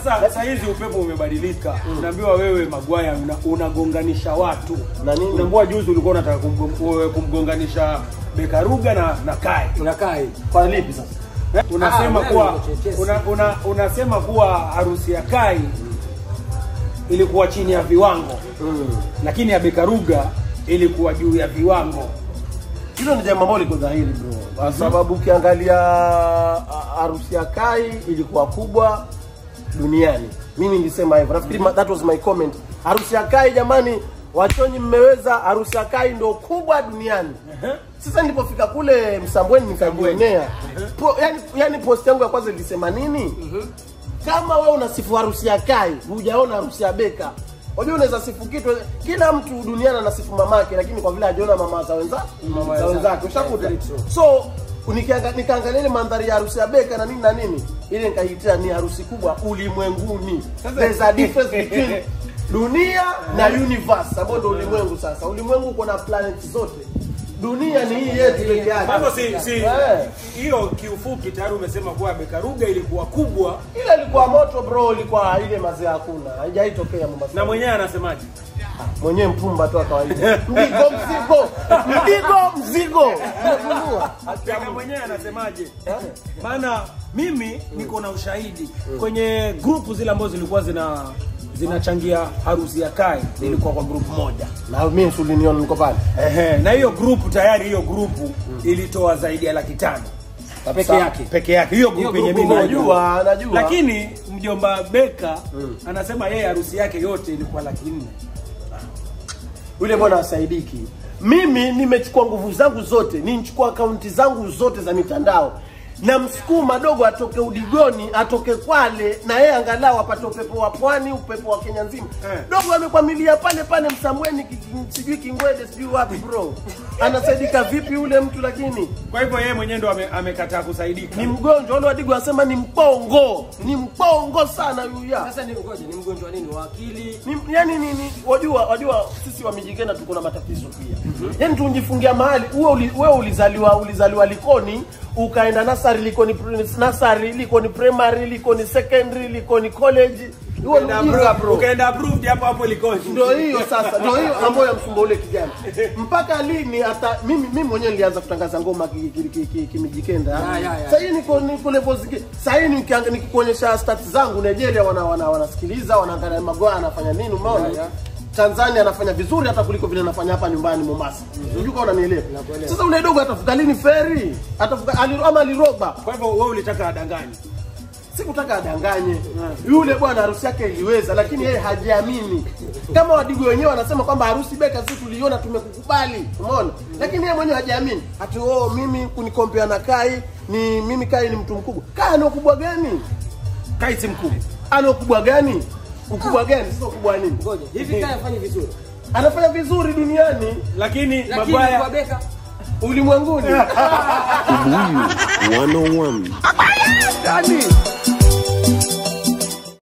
Sasa hizi upepo umebadilika. Unaambiwa wewe Magwaya unagonganisha watu. Na nini? Unaambiwa juzi ulikuwa unataka kumgonganisha Bekaruga na Kai. Na Kai. Kwa lipi sasa? Unasema kuwa harusi ya Kai ilikuwa chini ya viwango. Lakini ya Bekaruga ilikuwa juu ya viwango. Hilo ni jambo ambalo liko dhahiri bro. Kwa sababu ukiangalia harusi ya Kai ilikuwa kubwa duniani. Mimi nilisema hivyo. Nafikiri that was my comment. Harusi ya Kai jamani, Wachonyi mmeweza, harusi ya Kai ndio kubwa duniani. Sasa nilipofika kule Msambweni nikajionea. Yani post yangu ya kwanza ilisema nini? Kama wewe unasifu harusi ya Kai, hujaona harusi ya Beka. Unajua unaweza sifu kitu, kila mtu duniani anasifu mamake, lakini kwa vile hajaona mama za wenzake, ushakuta. So nikaangalia ile mandhari ya harusi ya Beka na nini, ile nikaitia ni harusi kubwa ulimwenguni. There's a difference between dunia na universe, ambapo ndio ulimwengu sasa. Ulimwengu uko na planet zote. Dunia ni hii yetu pekee yake. Hapo hiyo kiufupi tayari umesema kuwa Bekaruga ilikuwa kubwa. Ile ilikuwa moto bro, ilikuwa ile mazee hakuna. Haijaitokea Mombasa. Na mwenyewe anasemaje? Mwenyewe mpumba tu kawaida. Mzigo. Na mwenyewe anasemaje? Maana mimi niko na ushahidi kwenye grupu zile ambazo zilikuwa zinachangia harusi ya Kai, ilikuwa kwa group moja. Na mimi suliniona niko pale. Na hiyo group tayari ilitoa zaidi ya 500,000 peke yake. Hiyo group yenyewe mimi najua. Lakini mjomba Beka anasema yeye harusi yake yote ilikuwa 400,000. Yule bwana asaidiki. Mimi nimechukua nguvu zangu zote, nichukua akaunti zangu zote za mitandao. Na msukuma dogo atoke Udigoni, atoke Kwale, na yeye angalau apate upepo wa pwani, upepo wa Kenya nzima. Dogo amekwamilia pale Msambweni, sijui Kingwede, sijui wapi bro. Anasaidika vipi yule mtu lakini? Kwa hivyo yeye mwenyewe ndo amekataa kusaidika. Ni mgonjwa, wale Wadigo wasema ni mpongo. Ni mpongo sana yuya. Sasa ni mgonjwa nini? Wakili. Wajua sisi wa Mijikenda tuko na matatizo pia. Yaani tunjifungia mahali, wewe ulizaliwa Likoni, ukaenda nasari Likoni primary, Likoni secondary, Likoni college. Ukaenda approved hapo Likoni. Ndio hiyo sasa, ndio hiyo ambayo yamsumba ule kijana. Mpaka lini hata mimi mwenyewe nilianza kutangaza ngoma Kimijikenda. Sasa hii niko level zingine. Sasa hii nikikuonyesha stats zangu, Nigeria wanasikiliza, wanaangalia Magwaya anafanya nini, umeona? Tanzania anafanya vizuri hata kuliko vile anafanya hapa nyumbani Mombasa. Unajua kama unanielewa. Sasa ule dogo atafuka lini ferry? Atafuka aliroba. Kwa hivyo wewe ulitaka adanganye. Sikutaka adanganye. Yule bwana harusi yake iliweza, lakini yeye hajiamini. Kama Wadigo wenyewe wanasema kwamba harusi Beka sisi tuliona tumekukubali, umeona? Lakini yeye mwenyewe hajiamini. Ati mimi kunikompea na Kai, mimi Kai ni mtu mkubwa. Kai ana ukubwa gani? Kai si mkubwa. Ana ukubwa gani? Ukubwa gani? Sio ukubwa nini? Ngoja. Hivi Kai afanye vizuri. Anafanya vizuri duniani, lakini Magwaya kwa Beka ulimwenguni. 101. Dani.